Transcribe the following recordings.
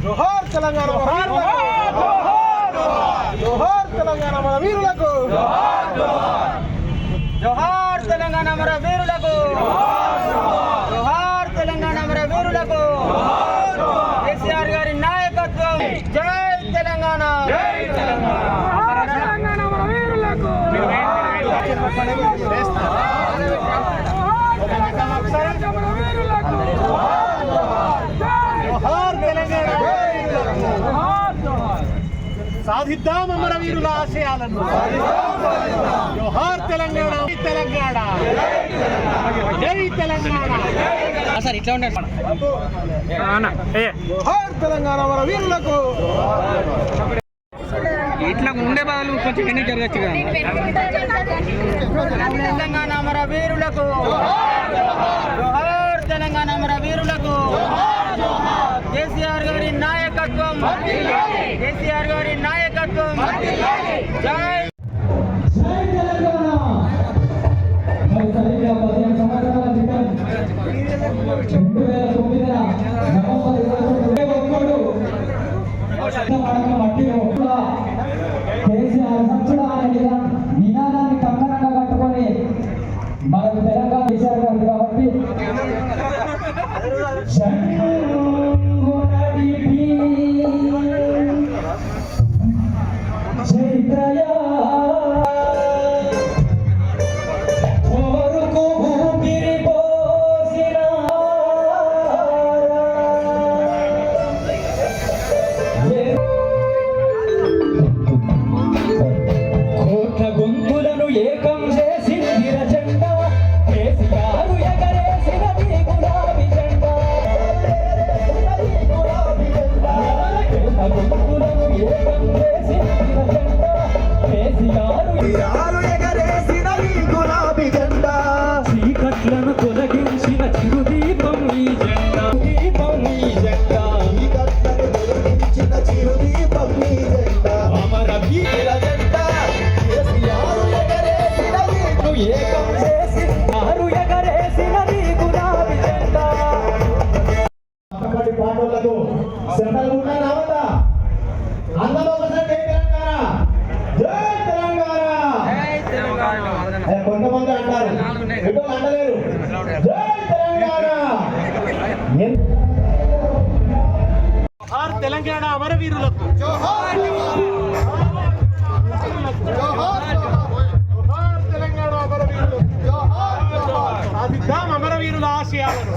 జోహార్ తెలంగాణ జోహార్ తెలంగాణ మన వీరులకు జోహార్ తెలంగాణ మన వీరులకు జోహార్ తెలంగాణ మన వీరులకు కేసీఆర్ గారి నాయకత్వం జై తెలంగాణ తెలంగాణ మన వీరులకు సాధిద్దాం అమరవీరుల ఆశయాలను. జోహార్ తెలంగాణ తెలంగాణ జై తెలంగాణ. సార్ ఇట్లా ఉండండి. జోహార్ తెలంగాణ అమరవీరులకు. ఇట్లా ఉండే వాళ్ళు కొంచెం ఎన్ని జరగచ్చు కదా. తెలంగాణ అమరవీరులకు జోహార్ తెలంగాణ అమరవీరులకు కేసీఆర్ గారి నాయకత్వం కేసీఆర్ గారి నాయకత్వం జై నినాదాన్ని కంకణంగా కట్టుకొని మనకు తెలంగాణ చేశారు కాబట్టి చైత్రయా కొంతమంది అంటారు అంటలేరు. జై తెలంగాణ. జోహార్ తెలంగాణ అమరవీరులకు జోహార్ తెలంగాణ అమరవీరులకు సాధిద్దాం అమరవీరుల ఆశయాలను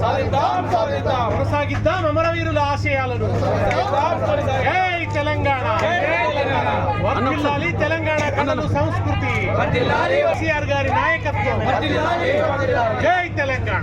కొనసాగిద్దాం అమరవీరుల ఆశయాలను. జై తెలంగాణ వర్ధిల్లాలి తెలంగాణ కళలు సంస్కృతి కేసీఆర్ గారి నాయకత్వం. జై తెలంగాణ.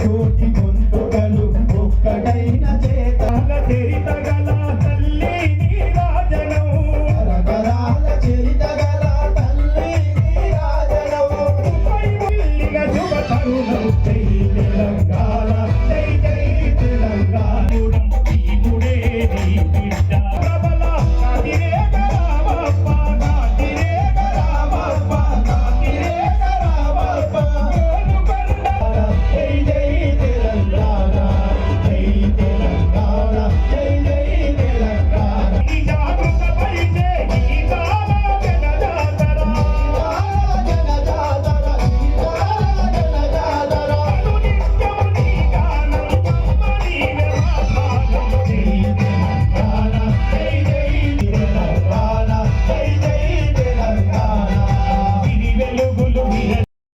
కోటి గొంతుకలు ఒక్కటైన